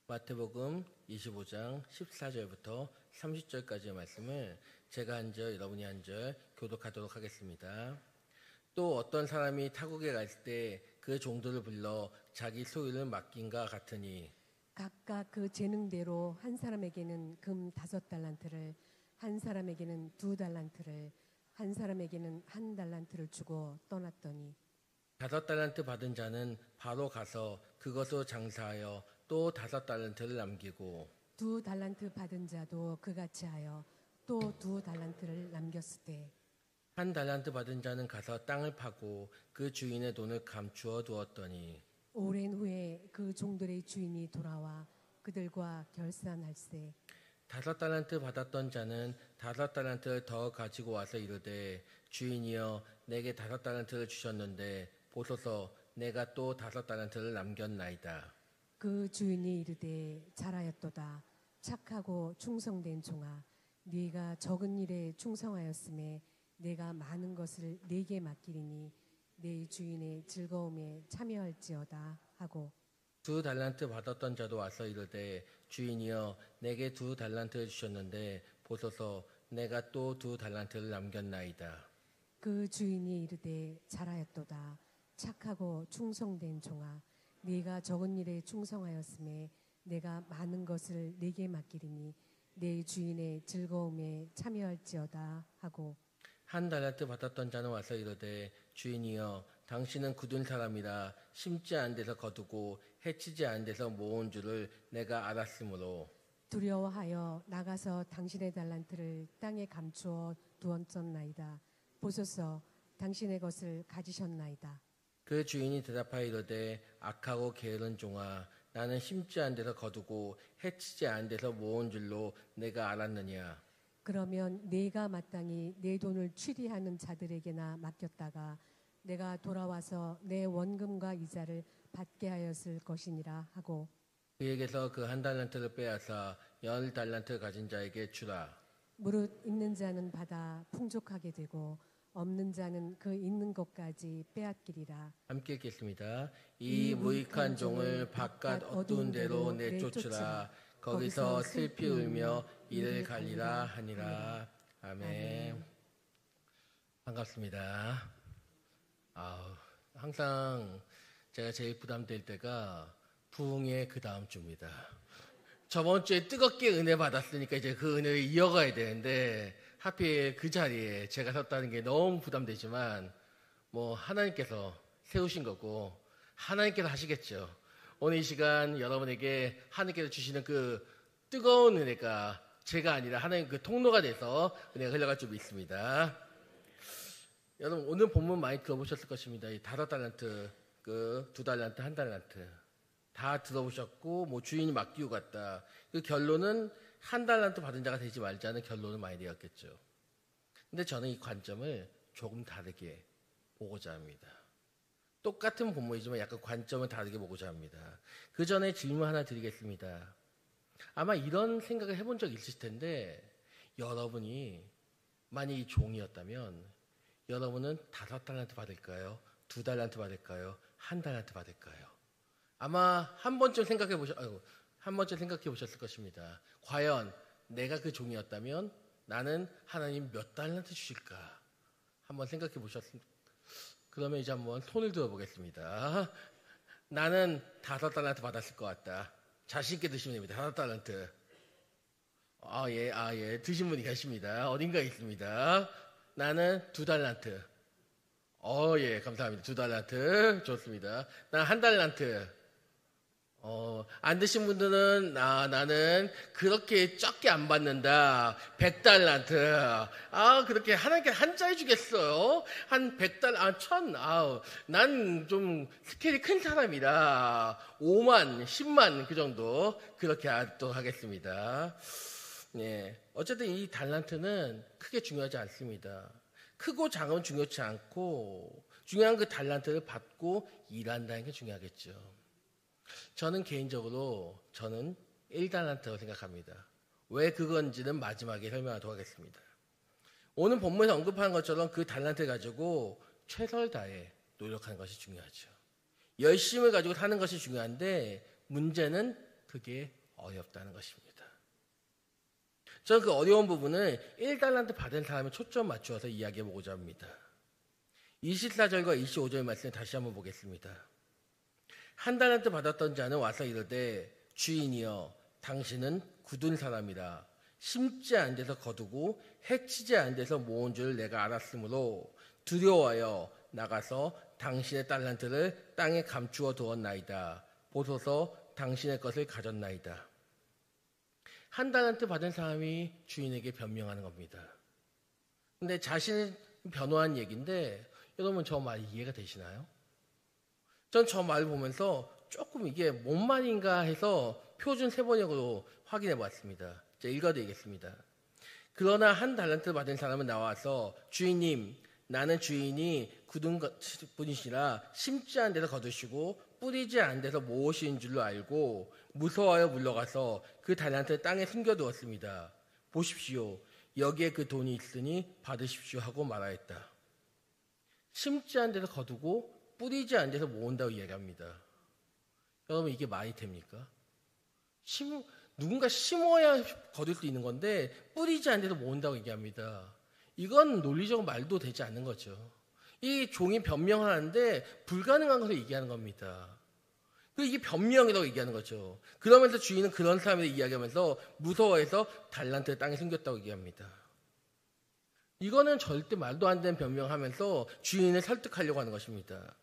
마태복음 25장 14절부터 30절까지의 말씀을 제가 한 절, 여러분이 한 절 교독하도록 하겠습니다. 또 어떤 사람이 타국에 갈 때 그 종들을 불러 자기 소유를 맡긴가 같으니 각각 그 재능대로 한 사람에게는 금 5달란트를, 한 사람에게는 2달란트를, 한 사람에게는 1달란트를 주고 떠났더니 5달란트 받은 자는 바로 가서 그것으로 장사하여 또 5달란트를 남기고 2달란트 받은 자도 그같이 하여 또 2달란트를 남겼을 때 1달란트 받은 자는 가서 땅을 파고 그 주인의 돈을 감추어 두었더니 오랜 후에 그 종들의 주인이 돌아와 그들과 결산할세 5달란트 받았던 자는 5달란트를 더 가지고 와서 이르되 주인이여 내게 5달란트를 주셨는데 보소서 내가 또 5달란트를 남겼나이다. 그 주인이 이르되 잘하였도다. 착하고 충성된 종아, 네가 적은 일에 충성하였음에 내가 많은 것을 네게 맡기리니 네 주인의 즐거움에 참여할지어다 하고 2달란트 받았던 자도 와서 이르되 주인이여 내게 2달란트를 주셨는데 보소서 내가 또 2달란트를 남겼나이다. 그 주인이 이르되 잘하였도다. 착하고 충성된 종아, 네가 적은 일에 충성하였음에 내가 많은 것을 네게 맡기리니 네 주인의 즐거움에 참여할지어다 하고 1달란트 받았던 자는 와서 이르되 주인이여 당신은 굳은 사람이라 심지 않은 데서 거두고 해치지 않은 데서 모은 줄을 내가 알았으므로 두려워하여 나가서 당신의 달란트를 땅에 감추어 두었었나이다. 보소서 당신의 것을 가지셨나이다. 그 주인이 대답하여 이르되 악하고 게으른 종아 나는 심지 않은 데서 거두고 해치지 않은 데서 모은 줄로 내가 알았느냐. 그러면 네가 마땅히 내 돈을 취리하는 자들에게나 맡겼다가 내가 돌아와서 내 원금과 이자를 받게 하였을 것이니라 하고 그에게서 그 1달란트를 빼앗아 10달란트 가진 자에게 주라. 무릇 있는 자는 받아 풍족하게 되고 없는 자는 그 있는 것까지 빼앗기리라. 함께 읽겠습니다. 이 무익한 종을 바깥 어두운 데로 내쫓으라. 거기서 슬피 울며 이를 갈리라 하니라. 아멘. 반갑습니다. 항상 제가 제일 부담될 때가 부흥의 그 다음 주입니다. 저번 주에 뜨겁게 은혜 받았으니까 이제 그 은혜를 이어가야 되는데 하필 그 자리에 제가 섰다는 게 너무 부담되지만 하나님께서 세우신 거고 하나님께서 하시겠죠. 오늘 이 시간 여러분에게 하나님께서 주시는 그 뜨거운 은혜가 제가 아니라 하나님 그 통로가 돼서 은혜가 흘러갈 줄 믿습니다. 여러분 오늘 본문 많이 들어보셨을 것입니다. 이 5달란트, 그 2달란트, 1달란트 다 들어보셨고 주인이 맡기고 갔다. 그 결론은 1달란트 받은 자가 되지 말자는 결론을 많이 내었겠죠. 근데 저는 이 관점을 조금 다르게 보고자 합니다. 똑같은 본문이지만 약간 관점을 다르게 보고자 합니다. 그 전에 질문 하나 드리겠습니다. 아마 이런 생각을 해본 적 있을 텐데 여러분이 만약 이 종이었다면 여러분은 5달란트 받을까요? 2달란트 받을까요? 1달란트 받을까요? 아마 한 번쯤 생각해 보셨을 것입니다. 과연 내가 그 종이었다면 나는 하나님 몇 달란트 주실까? 한번 생각해 보셨습니까? 그러면 이제 한번 손을 들어보겠습니다. 나는 5달란트 받았을 것 같다. 자신 있게 드시면 됩니다. 5달란트. 예. 드신 분이 계십니다. 어딘가에 있습니다. 나는 2달란트. 예, 감사합니다. 2달란트. 좋습니다. 난 1달란트. 안 드신 분들은 나는 그렇게 적게 안 받는다. 100달란트. 그렇게 하나님께 한자해 주겠어요. 한 100달러, 1000. 난 좀 스케일이 큰 사람이라 5만, 10만 그 정도 그렇게 하도록 하겠습니다. 네. 어쨌든 이 달란트는 크게 중요하지 않습니다. 크고 작은 중요치 않고 중요한 그 달란트를 받고 일한다는 게 중요하겠죠. 저는 개인적으로 1달란트라고 생각합니다. 왜 그건지는 마지막에 설명하도록 하겠습니다. 오늘 본문에서 언급한 것처럼 그 달란트를 가지고 최선을 다해 노력하는 것이 중요하죠. 열심을 가지고 사는 것이 중요한데 문제는 그 그게 어렵다는 것입니다. 저는 그 어려운 부분을 1달란트 받은 사람에 초점 맞추어서 이야기해 보고자 합니다. 24절과 25절 말씀 다시 한번 보겠습니다. 한 달란트 받았던 자는 와서 이르되 주인이여 당신은 굳은 사람이라 심지 않은 데서 거두고 해치지 않은 데서 모은 줄 내가 알았으므로 두려워하여 나가서 당신의 달란트를 땅에 감추어 두었나이다. 보소서 당신의 것을 가졌나이다. 한 달란트 받은 사람이 주인에게 변명하는 겁니다. 근데 자신을 변호한 얘기인데 여러분 저 말 이해가 되시나요? 전 저 말을 보면서 조금 이게 뭔 말인가 해서 표준 세번역으로 확인해 봤습니다. 제가 읽어드리겠습니다. 그러나 한 달란트 받은 사람은 나와서 주인님 나는 주인이 굳은 분이시라 심지 않은 데서 거두시고 뿌리지 않은 데서 모으신 줄로 알고 무서워하여 물러가서 그 달란트를 땅에 숨겨두었습니다. 보십시오. 여기에 그 돈이 있으니 받으십시오 하고 말하였다. 심지 않은 데서 거두고 뿌리지 않은 데서 모은다고 이야기합니다. 여러분 이게 말이 됩니까? 누군가 심어야 거둘 수 있는 건데 뿌리지 않은 데서 모은다고 얘기합니다. 이건 논리적으로 말도 되지 않는 거죠. 이 종이 변명하는데 불가능한 것을 얘기하는 겁니다. 이게 변명이라고 얘기하는 거죠. 그러면서 주인은 그런 사람에 이야기하면서 무서워해서 달란트를 땅에 숨겼다고 얘기합니다. 이거는 절대 말도 안 되는 변명하면서 주인을 설득하려고 하는 것입니다.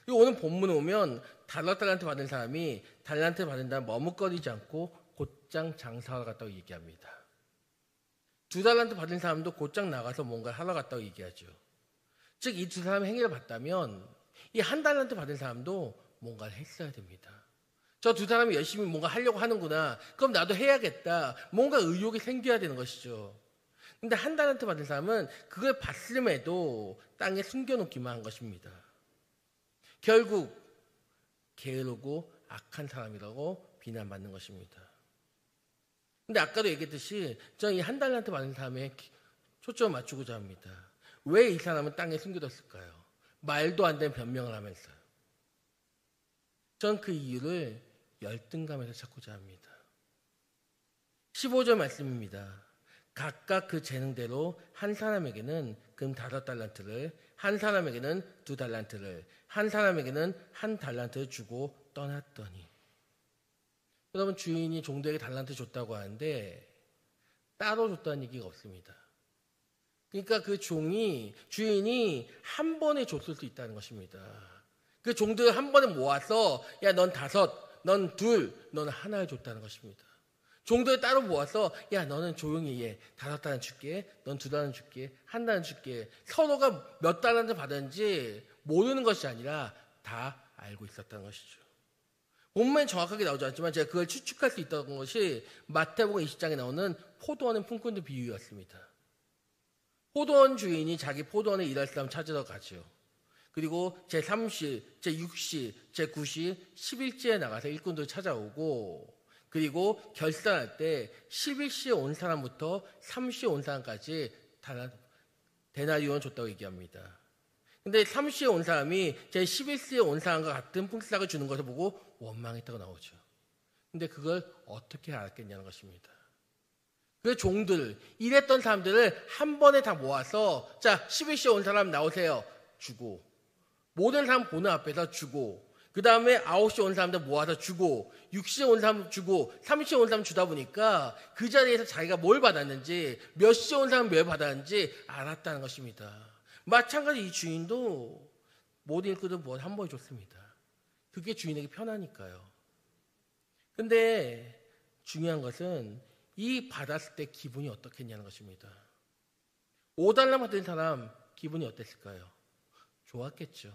그리고 오늘 본문에 오면 달란트 받은 사람이 달란트 받은 다음 머뭇거리지 않고 곧장 장사하러 갔다고 얘기합니다. 2달란트 받은 사람도 곧장 나가서 뭔가를 하러 갔다고 얘기하죠. 즉 이 두 사람의 행위를 봤다면 이 1달란트 받은 사람도 뭔가를 했어야 됩니다. 저 두 사람이 열심히 뭔가 하려고 하는구나. 그럼 나도 해야겠다. 뭔가 의욕이 생겨야 되는 것이죠. 근데 1달란트 받은 사람은 그걸 봤음에도 땅에 숨겨놓기만 한 것입니다. 결국 게으르고 악한 사람이라고 비난받는 것입니다. 근데 아까도 얘기했듯이 저는 이 1달란트 받은 사람에 초점을 맞추고자 합니다. 왜 이 사람은 땅에 숨겨뒀을까요? 말도 안 되는 변명을 하면서요. 전 그 이유를 열등감에서 찾고자 합니다. 15절 말씀입니다. 각각 그 재능대로 한 사람에게는 금 5달란트를, 한 사람에게는 2달란트를, 한 사람에게는 1달란트를 주고 떠났더니. 여러분 주인이 종들에게 달란트 줬다고 하는데 따로 줬다는 얘기가 없습니다. 그러니까 그 주인이 한 번에 줬을 수 있다는 것입니다. 그 종들을 한 번에 모아서 야 넌 5, 넌 2, 넌 1를 줬다는 것입니다. 종들을 따로 모아서 야 너는 조용히 해. 5달란트 줄게. 넌 2달란트 줄게. 1달란트 줄게. 서로가 몇 달란트 받았는지 모르는 것이 아니라 다 알고 있었다는 것이죠. 본문에 정확하게 나오지 않지만 제가 그걸 추측할 수 있다는 것이 마태복음 20장에 나오는 포도원의 품꾼들 비유였습니다. 포도원 주인이 자기 포도원에 일할 사람 찾으러 가죠. 그리고 제3시, 제6시, 제9시, 10일째에 나가서 일꾼들 찾아오고 그리고 결산할 때 11시에 온 사람부터 3시에 온 사람까지 데나리온을 줬다고 얘기합니다. 근데 3시에 온 사람이 제 11시에 온 사람과 같은 품삯을 주는 것을 보고 원망했다고 나오죠. 근데 그걸 어떻게 알았겠냐는 것입니다. 그 종들, 일했던 사람들을 한 번에 다 모아서 자 11시에 온 사람 나오세요. 주고 모든 사람 보는 앞에서 주고 그 다음에 9시에 온 사람들 모아서 주고 6시에 온 사람 주고 3시에 온 사람 주다 보니까 그 자리에서 자기가 뭘 받았는지 몇 시에 온 사람 몇 받았는지 알았다는 것입니다. 마찬가지 이 주인도 모든 일꾼들 뭐 한 번에 줬습니다. 그게 주인에게 편하니까요. 근데 중요한 것은 이 받았을 때 기분이 어떻겠냐는 것입니다. 5달러 받은 사람 기분이 어땠을까요? 좋았겠죠.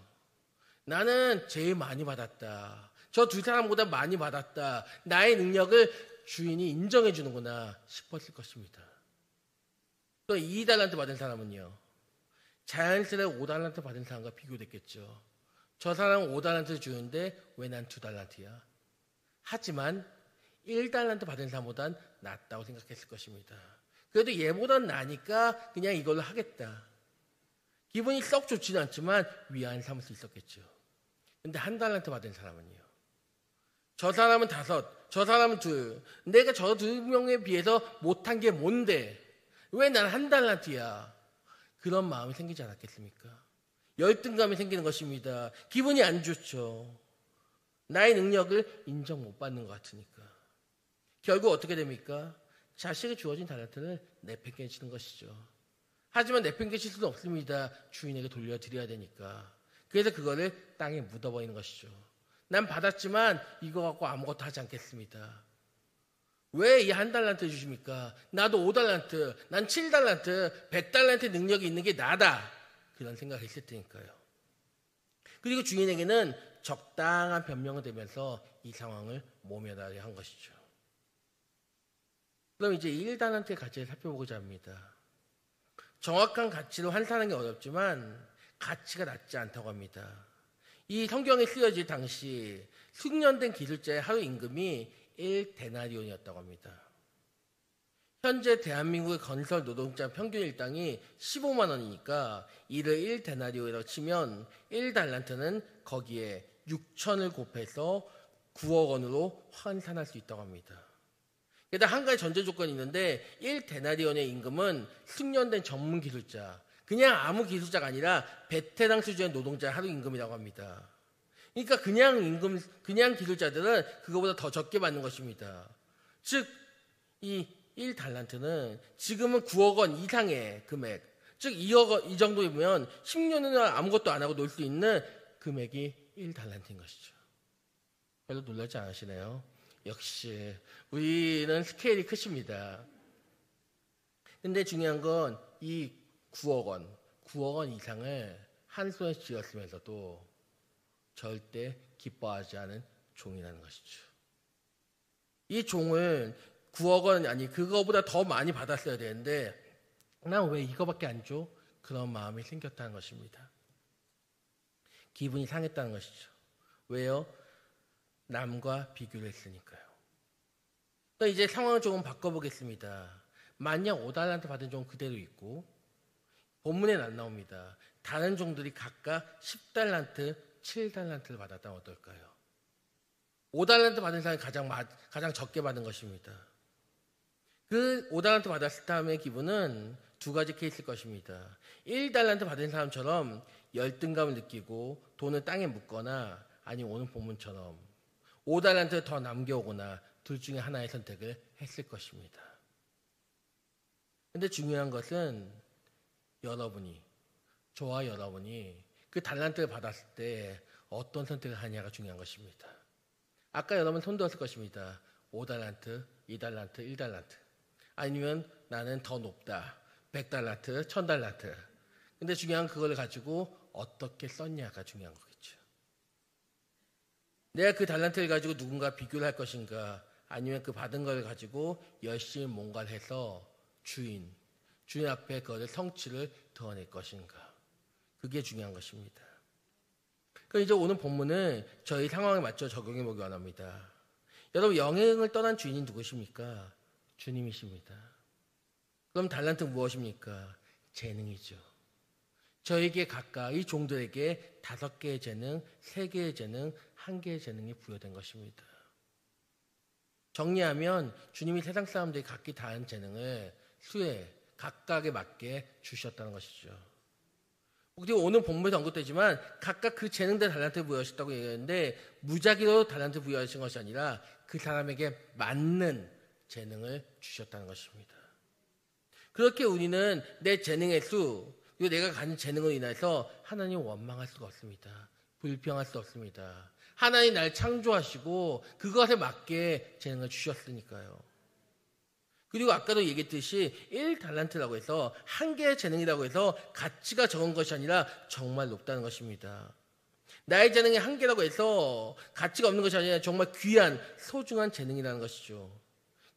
나는 제일 많이 받았다. 저 2사람보다 많이 받았다. 나의 능력을 주인이 인정해 주는구나 싶었을 것입니다. 또 2달란트 받은 사람은요. 자연스레 5달란트 받은 사람과 비교됐겠죠. 저 사람은 5달란트 주는데 왜 난 2달란트야? 하지만 1달란트 받은 사람보단 낫다고 생각했을 것입니다. 그래도 얘보단 나니까 그냥 이걸로 하겠다. 기분이 썩 좋지는 않지만 위안을 삼을 수 있었겠죠. 근데 1달란트 받은 사람은요. 저 사람은 5, 저 사람 둘, 내가 저 두 명에 비해서 못한 게 뭔데? 왜 난 한 달란트야? 그런 마음이 생기지 않았겠습니까? 열등감이 생기는 것입니다. 기분이 안 좋죠. 나의 능력을 인정 못 받는 것 같으니까. 결국 어떻게 됩니까? 자식에게 주어진 달란트를 내팽개치는 것이죠. 하지만 내팽개칠 수는 없습니다. 주인에게 돌려드려야 되니까. 그래서 그거를 땅에 묻어버리는 것이죠. 난 받았지만 이거 갖고 아무것도 하지 않겠습니다. 왜 이 한 달란트 주십니까? 나도 5달란트, 난 7달란트, 100달란트 능력이 있는 게 나다. 그런 생각을 했을 테니까요. 그리고 주인에게는 적당한 변명을 대면서 이 상황을 모면하려 한 것이죠. 그럼 이제 1달란트의 가치를 살펴보고자 합니다. 정확한 가치로 환산하는 게 어렵지만 가치가 낮지 않다고 합니다. 이 성경에 쓰여질 당시 숙련된 기술자의 하루 임금이 1데나리온이었다고 합니다. 현재 대한민국의 건설 노동자 평균 일당이 15만 원이니까 이를 1데나리온이라고 치면 1달란트는 거기에 6천을 곱해서 9억 원으로 환산할 수 있다고 합니다. 게다가 한 가지 전제 조건이 있는데 1데나리온의 임금은 숙련된 전문 기술자, 그냥 아무 기술자가 아니라 베테랑 수준의 노동자 하루 임금이라고 합니다. 그러니까 그냥 기술자들은 그거보다 더 적게 받는 것입니다. 즉, 이 1달란트는 지금은 9억 원 이상의 금액, 즉 2억 원 이 정도이면 10년이나 아무것도 안 하고 놀 수 있는 금액이 1달란트인 것이죠. 별로 놀라지 않으시네요. 역시 우리는 스케일이 크십니다. 근데 중요한 건 이 9억 원 이상을 한 손에 쥐었으면서도 절대 기뻐하지 않은 종이라는 것이죠. 이 종을 9억 원 아니 그거보다 더 많이 받았어야 되는데 난 왜 이거밖에 안 줘? 그런 마음이 생겼다는 것입니다. 기분이 상했다는 것이죠. 왜요? 남과 비교를 했으니까요. 그러니까 이제 상황을 조금 바꿔보겠습니다. 만약 5달란트 받은 종 그대로 있고 본문에는 안 나옵니다. 다른 종들이 각각 10달란트, 7달란트를 받았다면 어떨까요? 5달란트 받은 사람이 가장 적게 받은 것입니다. 그 5달란트 받았을 때의 기분은 두 가지 케이스일 것입니다. 1달란트 받은 사람처럼 열등감을 느끼고 돈을 땅에 묻거나 아니면 오늘 본문처럼 5달란트를 더 남겨오거나 둘 중에 하나의 선택을 했을 것입니다. 근데 중요한 것은 저와 여러분이 그 달란트를 받았을 때 어떤 선택을 하냐가 중요한 것입니다. 아까 여러분 손 들었을 것입니다. 5달란트, 2달란트, 1달란트. 아니면 나는 더 높다. 100달란트, 1000달란트. 근데 중요한 그걸 가지고 어떻게 썼냐가 중요한 거겠죠. 내가 그 달란트를 가지고 누군가 비교를 할 것인가 아니면 그 받은 걸 가지고 열심히 뭔가를 해서 주인 앞에 그것의 성취를 드러낼 것인가. 그게 중요한 것입니다. 그럼 이제 오늘 본문은 저희 상황에 맞춰 적용해 보기 원합니다. 여러분 여행을 떠난 주인이 누구십니까? 주님이십니다. 그럼 달란트 무엇입니까? 재능이죠. 저에게 각각 이 종들에게 5개의 재능, 3개의 재능, 1개의 재능이 부여된 것입니다. 정리하면 주님이 세상 사람들이 각기 다른 재능을 수에 각각에 맞게 주셨다는 것이죠. 그리고 오늘 본문에도 언급되지만 각각 그 재능대로 달란트를 부여하셨다고 얘기했는데 무작위로 달란트 부여하신 것이 아니라 그 사람에게 맞는 재능을 주셨다는 것입니다. 그렇게 우리는 내 재능의 수 그리고 내가 가진 재능으로 인해서 하나님 원망할 수가 없습니다. 불평할 수 없습니다. 하나님 나를 창조하시고 그것에 맞게 재능을 주셨으니까요. 그리고 아까도 얘기했듯이 1달란트라고 해서 1개의 재능이라고 해서 가치가 적은 것이 아니라 정말 높다는 것입니다. 나의 재능이 1개라고 해서 가치가 없는 것이 아니라 정말 귀한 소중한 재능이라는 것이죠.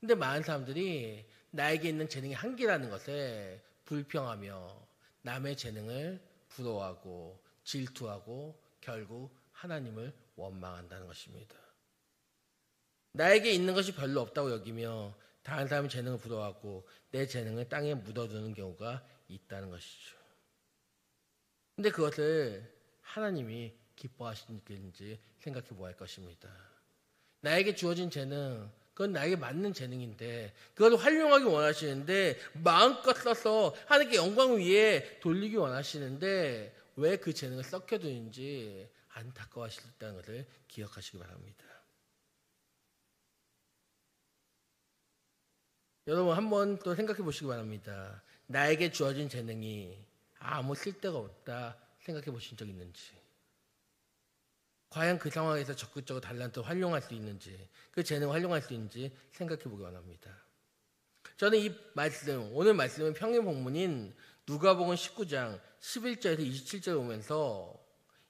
근데 많은 사람들이 나에게 있는 재능이 1개라는 것에 불평하며 남의 재능을 부러워하고 질투하고 결국 하나님을 원망한다는 것입니다. 나에게 있는 것이 별로 없다고 여기며 다른 사람의 재능을 부러워하고 내 재능을 땅에 묻어두는 경우가 있다는 것이죠. 근데 그것을 하나님이 기뻐하시는지 생각해 보아야 할 것입니다. 나에게 주어진 재능, 그건 나에게 맞는 재능인데 그걸 활용하기 원하시는데 마음껏 써서 하나님께 영광 위에 돌리기 원하시는데 왜 그 재능을 썩혀두는지 안타까워하시다는 것을 기억하시기 바랍니다. 여러분 한번 또 생각해 보시기 바랍니다. 나에게 주어진 재능이 아무 쓸데가 없다 생각해 보신 적 있는지, 과연 그 상황에서 적극적으로 달란트를 활용할 수 있는지, 그 재능을 활용할 수 있는지 생각해 보기 원합니다. 저는 이 말씀, 오늘 말씀은 평행 본문인 누가복음 19장 11절에서 27절에 오면서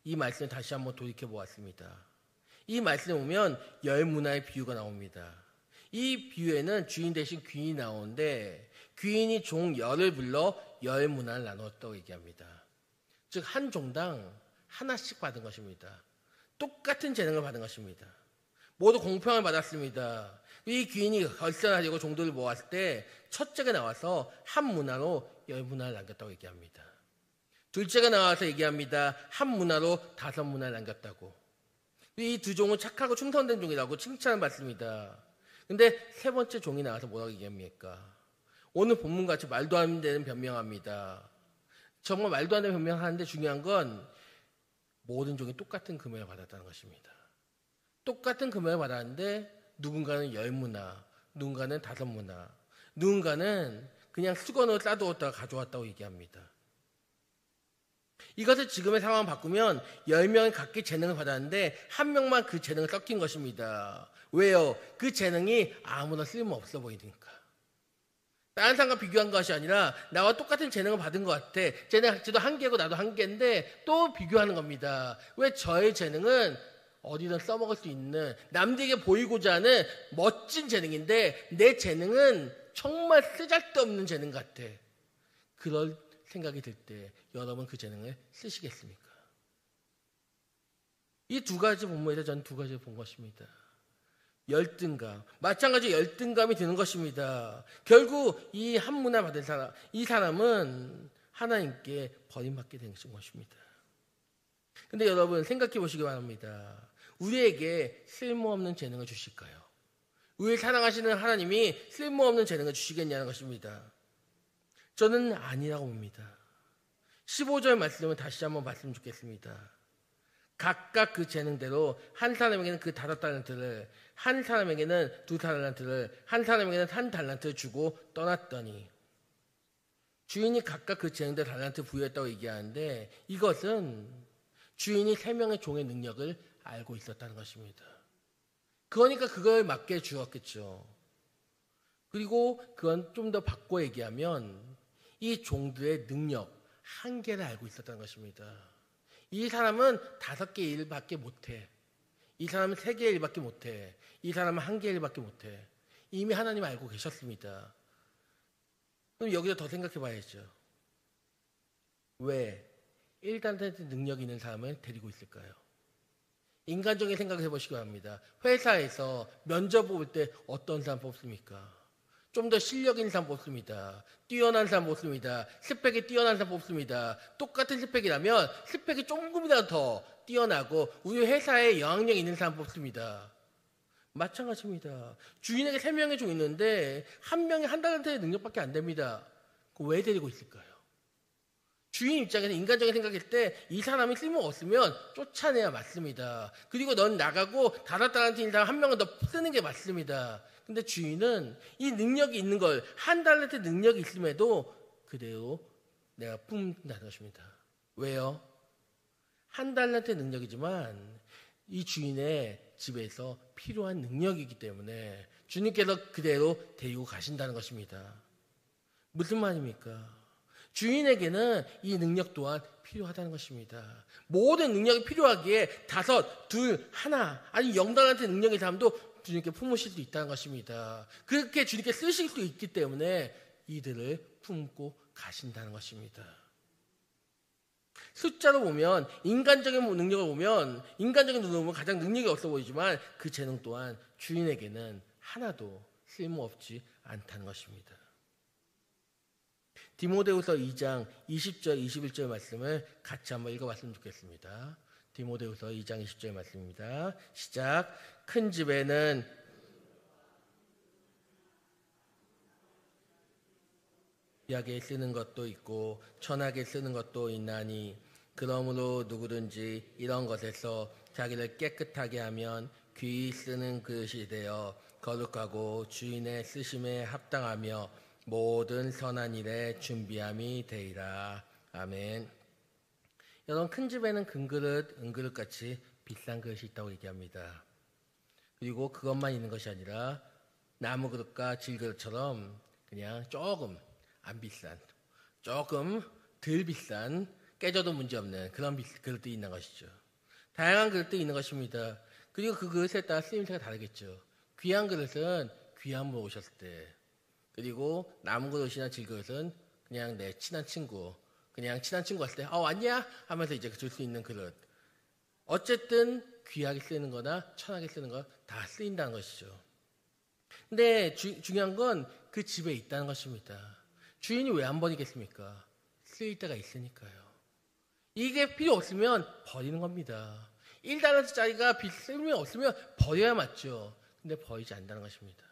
이 말씀을 다시 한번 돌이켜 보았습니다. 이 말씀에 보면 열 문화의 비유가 나옵니다. 이 비유에는 주인 대신 귀인이 나오는데 귀인이 종 열을 불러 열 문화를 나누었다고 얘기합니다. 즉 한 종당 하나씩 받은 것입니다. 똑같은 재능을 받은 것입니다. 모두 공평을 받았습니다. 이 귀인이 결산하려고 종들을 모았을 때 첫째가 나와서 한 문화로 열 문화를 남겼다고 얘기합니다. 둘째가 나와서 얘기합니다. 한 문화로 다섯 문화를 남겼다고. 이 두 종은 착하고 충성된 종이라고 칭찬을 받습니다. 근데 세 번째 종이 나와서 뭐라고 얘기합니까? 오늘 본문같이 말도 안 되는 변명합니다. 정말 말도 안 되는 변명하는데 중요한 건 모든 종이 똑같은 금액을 받았다는 것입니다. 똑같은 금액을 받았는데 누군가는 열 문화, 누군가는 다섯 문화, 누군가는 그냥 수건으로 싸두었다가 가져왔다고 얘기합니다. 이것을 지금의 상황을 바꾸면 10명이 각기 재능을 받았는데 한 명만 그 재능을 섞인 것입니다. 왜요? 그 재능이 아무나 쓸모없어 보이니까. 다른 사람과 비교한 것이 아니라 나와 똑같은 재능을 받은 것 같아. 쟤네 쟤도 한 개고 나도 한 개인데 또 비교하는 겁니다. 왜 저의 재능은 어디든 써먹을 수 있는 남들에게 보이고자 하는 멋진 재능인데 내 재능은 정말 쓰잘데없는 재능 같아. 그럴 생각이 들 때 여러분 그 재능을 쓰시겠습니까? 이 두 가지 본문에서 저는 두 가지를 본 것입니다. 열등감, 마찬가지 열등감이 드는 것입니다. 결국 이 한 문화 받은 사람, 이 사람은 하나님께 버림받게 된 것입니다. 근데 여러분 생각해 보시기 바랍니다. 우리에게 쓸모없는 재능을 주실까요? 우리를 사랑하시는 하나님이 쓸모없는 재능을 주시겠냐는 것입니다. 저는 아니라고 봅니다. 15절 말씀을 다시 한번 말씀 주겠습니다. 각각 그 재능대로 한 사람에게는 그 5달란트를, 한 사람에게는 2달란트를, 한 사람에게는 1달란트를 주고 떠났더니, 주인이 각각 그 재능대로 달란트 부여했다고 얘기하는데 이것은 주인이 3명의 종의 능력을 알고 있었다는 것입니다. 그러니까 그걸 맞게 주었겠죠. 그리고 그건 좀 더 바꿔 얘기하면 이 종들의 능력, 한계를 알고 있었다는 것입니다. 이 사람은 5개 일밖에 못해. 이 사람은 3개 일밖에 못해. 이 사람은 1개 일밖에 못해. 이미 하나님 알고 계셨습니다. 그럼 여기서 더 생각해 봐야죠. 왜 1달란트 능력 있는 사람을 데리고 있을까요? 인간적인 생각을 해보시기 바랍니다. 회사에서 면접 볼 때 어떤 사람 뽑습니까? 좀 더 실력 있는 사람 뽑습니다. 뛰어난 사람 뽑습니다. 스펙이 뛰어난 사람 뽑습니다. 똑같은 스펙이라면 스펙이 조금이라도 더 뛰어나고 우리 회사에 영향력 있는 사람 뽑습니다. 마찬가지입니다. 주인에게 3명의 종 있는데 한 명이 1달란트의 능력밖에 안 됩니다. 그거 왜 데리고 있을까요? 주인 입장에서 인간적인 생각일 때 이 사람이 쓸모가 없으면 쫓아내야 맞습니다. 그리고 넌 나가고 5달란트인 사람 한 명은 더 쓰는 게 맞습니다. 근데 주인은 이 능력이 있는 걸 1달란트 능력이 있음에도 그대로 내가 품는다는 것입니다. 왜요? 1달란트 능력이지만 이 주인의 집에서 필요한 능력이기 때문에 주님께서 그대로 데리고 가신다는 것입니다. 무슨 말입니까? 주인에게는 이 능력 또한 필요하다는 것입니다. 모든 능력이 필요하기에 5, 2, 1 아니 0달란트 능력의 사람도 주님께 품으실 수 있다는 것입니다. 그렇게 주님께 쓰실 수 있기 때문에 이들을 품고 가신다는 것입니다. 숫자로 보면 인간적인 능력을 보면 인간적인 눈으로 보면 가장 능력이 없어 보이지만 그 재능 또한 주인에게는 하나도 쓸모없지 않다는 것입니다. 디모데후서 2장 20절 21절 말씀을 같이 한번 읽어봤으면 좋겠습니다. 디모데후서 2장 20절 말씀입니다. 시작. 큰 집에는 귀하게 쓰는 것도 있고 천하게 쓰는 것도 있나니 그러므로 누구든지 이런 것에서 자기를 깨끗하게 하면 귀히 쓰는 그릇이 되어 거룩하고 주인의 쓰심에 합당하며 모든 선한 일에 준비함이 되리라. 아멘. 여러분, 큰 집에는 금그릇, 은그릇같이 비싼 그릇이 있다고 얘기합니다. 그리고 그것만 있는 것이 아니라 나무 그릇과 질그릇처럼 그냥 조금 안 비싼, 조금 덜 비싼, 깨져도 문제없는 그런 그릇도 있는 것이죠. 다양한 그릇도 있는 것입니다. 그리고 그 그릇에 따라 쓰임새가 다르겠죠. 귀한 그릇은 귀한 분 오셨을 때, 그리고 나무 그릇이나 질그릇은 그냥 내 친한 친구, 그냥 친한 친구 왔을 때 왔냐? 하면서 이제 줄 수 있는 그릇. 어쨌든 귀하게 쓰는 거나 천하게 쓰는 거 다 쓰인다는 것이죠. 근데 중요한 건 그 집에 있다는 것입니다. 주인이 왜 안 버리겠습니까? 쓰일 때가 있으니까요. 이게 필요 없으면 버리는 겁니다. 1달러짜리가 쓸모 없으면 버려야 맞죠. 근데 버리지 않는다는 것입니다.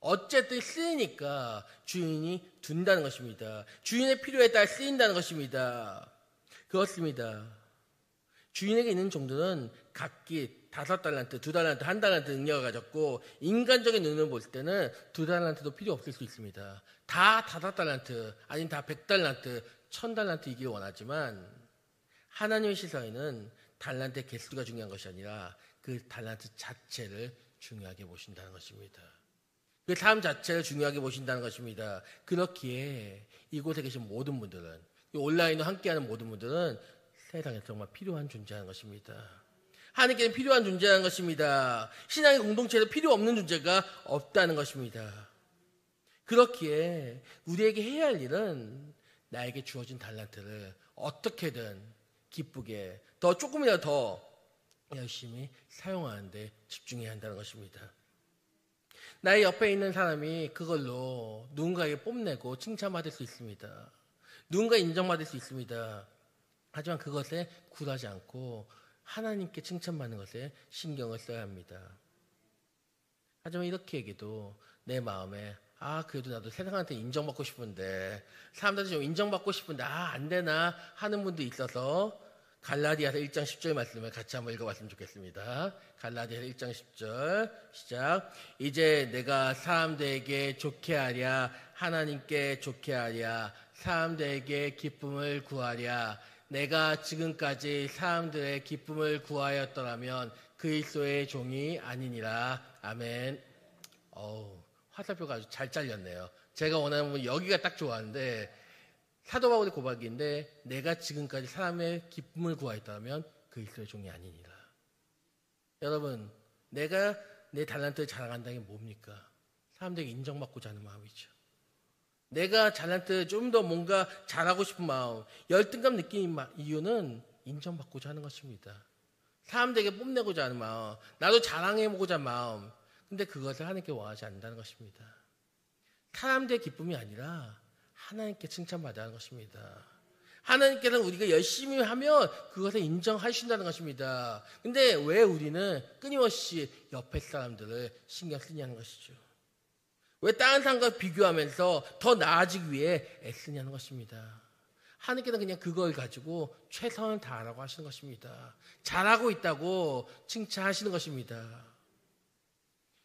어쨌든 쓰이니까 주인이 둔다는 것입니다. 주인의 필요에 따라 쓰인다는 것입니다. 그렇습니다. 주인에게 있는 종들은 각기 5달란트, 2달란트, 1달란트 능력을 가졌고 인간적인 눈으로 볼 때는 2달란트도 필요 없을 수 있습니다. 다 5달란트, 아니면 다 100달란트, 1000달란트이길 원하지만 하나님의 시선에는 달란트의 개수가 중요한 것이 아니라 그 달란트 자체를 중요하게 보신다는 것입니다. 그 삶 자체를 중요하게 보신다는 것입니다. 그렇기에 이곳에 계신 모든 분들은, 온라인으로 함께하는 모든 분들은 세상에 정말 필요한 존재라는 것입니다. 하나님께는 필요한 존재라는 것입니다. 신앙의 공동체에도 필요 없는 존재가 없다는 것입니다. 그렇기에 우리에게 해야 할 일은 나에게 주어진 달란트를 어떻게든 기쁘게 더 조금이라도 더 열심히 사용하는 데 집중해야 한다는 것입니다. 나의 옆에 있는 사람이 그걸로 누군가에게 뽐내고 칭찬받을 수 있습니다. 누군가 인정받을 수 있습니다. 하지만 그것에 굴하지 않고 하나님께 칭찬받는 것에 신경을 써야 합니다. 하지만 이렇게 얘기도 내 마음에 그래도 나도 세상한테 인정받고 싶은데, 사람들한테 좀 인정받고 싶은데 안 되나 하는 분도 있어서 갈라디아서 1장 10절 말씀을 같이 한번 읽어봤으면 좋겠습니다. 갈라디아서 1장 10절 시작. 이제 내가 사람들에게 좋게 하랴 하나님께 좋게 하랴 사람들에게 기쁨을 구하랴. 내가 지금까지 사람들의 기쁨을 구하였더라면 그리스도의 종이 아니니라. 아멘. 화살표가 아주 잘 잘렸네요. 제가 원하는 건 여기가 딱 좋아하는데, 사도 바울의 고백인데 내가 지금까지 사람의 기쁨을 구하였다면 그리스도의 종이 아니니라. 여러분, 내가 내 달란트를 자랑한다는 게 뭡니까? 사람들에게 인정받고자 하는 마음이죠. 내가 달란트 좀 더 뭔가 잘하고 싶은 마음, 열등감 느끼는 이유는 인정받고자 하는 것입니다. 사람들에게 뽐내고자 하는 마음, 나도 자랑해보고자 하는 마음. 근데 그것을 하나님께 원하지 않는다는 것입니다. 사람들의 기쁨이 아니라 하나님께 칭찬받아야 하는 것입니다. 하나님께서는 우리가 열심히 하면 그것을 인정하신다는 것입니다. 근데 왜 우리는 끊임없이 옆에 사람들을 신경 쓰냐는 것이죠. 왜 다른 사람과 비교하면서 더 나아지기 위해 애쓰냐는 것입니다. 하나님께서는 그냥 그걸 가지고 최선을 다하라고 하시는 것입니다. 잘하고 있다고 칭찬하시는 것입니다.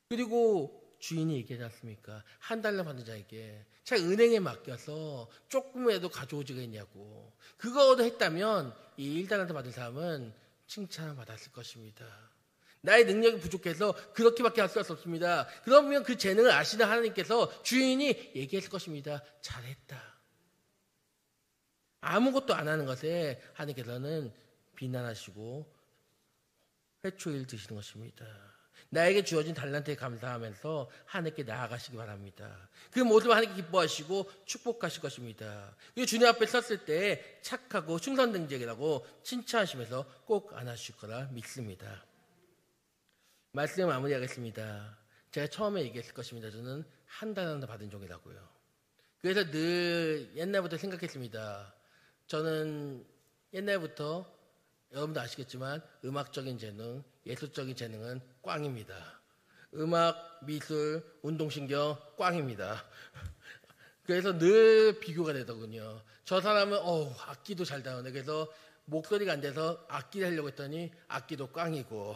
그리고 주인이 얘기하지 않습니까? $1 받는 자에게 자 은행에 맡겨서 조금이라도 가져오지가 있냐고. 그거도 했다면 이 1달란트 받은 사람은 칭찬을 받았을 것입니다. 나의 능력이 부족해서 그렇게밖에 할 수 없습니다. 그러면 그 재능을 아시는 하나님께서 주인이 얘기했을 것입니다. 잘했다. 아무것도 안 하는 것에 하나님께서는 비난하시고 회초리를 드시는 것입니다. 나에게 주어진 달란트에 감사하면서 하나님께 나아가시기 바랍니다. 그 모습을 하나님께 기뻐하시고 축복하실 것입니다. 그리고 주님 앞에 섰을 때 착하고 충성등쟁이라고 칭찬하시면서 꼭 안아주실 거라 믿습니다. 말씀 마무리하겠습니다. 제가 처음에 얘기했을 것입니다. 저는 $1 받은 종이라고요. 그래서 늘 옛날부터 생각했습니다. 저는 옛날부터 여러분도 아시겠지만 음악적인 재능, 예술적인 재능은 꽝입니다. 음악, 미술, 운동신경 꽝입니다. 그래서 늘 비교가 되더군요. 저 사람은 악기도 잘 다루네. 그래서 목소리가 안 돼서 악기를 하려고 했더니 악기도 꽝이고.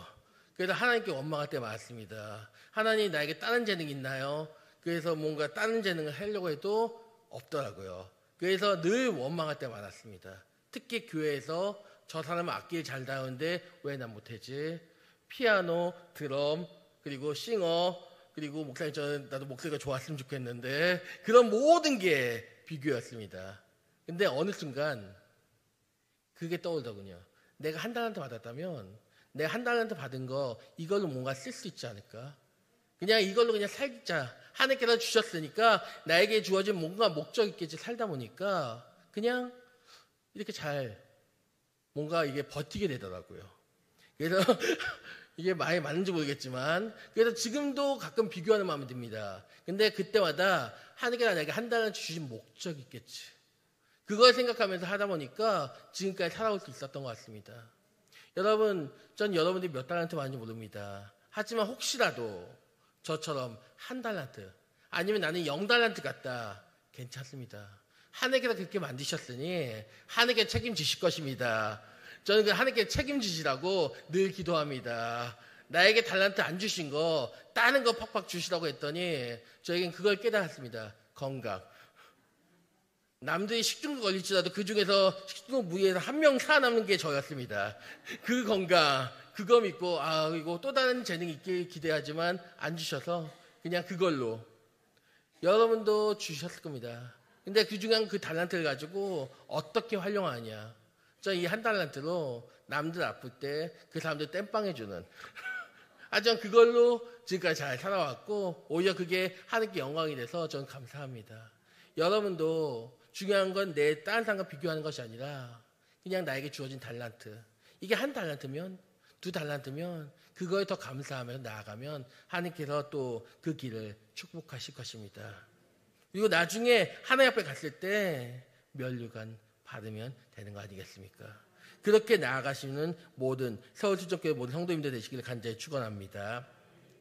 그래서 하나님께 원망할 때 많습니다. 하나님 나에게 다른 재능이 있나요? 그래서 뭔가 다른 재능을 하려고 해도 없더라고요. 그래서 늘 원망할 때 많았습니다. 특히 교회에서 저 사람은 악기를 잘 다루는데 왜 난 못하지? 피아노, 드럼, 그리고 싱어, 그리고 목사님 나도 목소리가 좋았으면 좋겠는데 그런 모든 게 비교였습니다. 근데 어느 순간 그게 떠오르더군요. 내가 한 달한테 받았다면 내가 한 달한테 받은 거 이걸로 뭔가 쓸 수 있지 않을까? 그냥 이걸로 그냥 살자. 하나님께서 주셨으니까 나에게 주어진 뭔가 목적 있겠지. 살다 보니까 그냥 이렇게 잘 뭔가 이게 버티게 되더라고요. 그래서 이게 많이 맞는지 모르겠지만 그래서 지금도 가끔 비교하는 마음이 듭니다. 근데 그때마다 하나님께서 나에게 한 달은 주신 목적이 있겠지. 그걸 생각하면서 하다 보니까 지금까지 살아올 수 있었던 것 같습니다. 여러분, 전 여러분들이 몇 달란트 받는지 모릅니다. 하지만 혹시라도 저처럼 한 달란트 아니면 나는 0달란트 같다. 괜찮습니다. 하나님께서 그렇게 만드셨으니 하나님께 책임지실 것입니다. 저는 그 하나님께 책임지시라고 늘 기도합니다. 나에게 달란트 안 주신 거 다른 거 팍팍 주시라고 했더니 저에겐 그걸 깨달았습니다. 건강. 남들이 식중독 걸릴지라도 그 중에서 식중독 무리해서 한 명 살아남는 게 저였습니다. 그 건강, 그거 믿고 이거 또 다른 재능이 있길 기대하지만 안 주셔서 그냥 그걸로 여러분도 주셨을 겁니다. 근데 그 중에 그 달란트를 가지고 어떻게 활용하냐. 저 이 한 달란트로 남들 아플 때 그 사람들 땜빵 해주는 하지만 그걸로 지금까지 잘 살아왔고 오히려 그게 하나님께 영광이 돼서 저는 감사합니다. 여러분도 중요한 건 내 다른 사람과 비교하는 것이 아니라 그냥 나에게 주어진 달란트. 이게 한 달란트면 2달란트면 그거에 더 감사하면서 나아가면 하나님께서 또 그 길을 축복하실 것입니다. 그리고 나중에 하나님 앞에 갔을 때 면류관 받으면 되는 거 아니겠습니까? 그렇게 나아가시는 모든 서울주적교회 모든 성도님들 되시기를 간절히 축원합니다.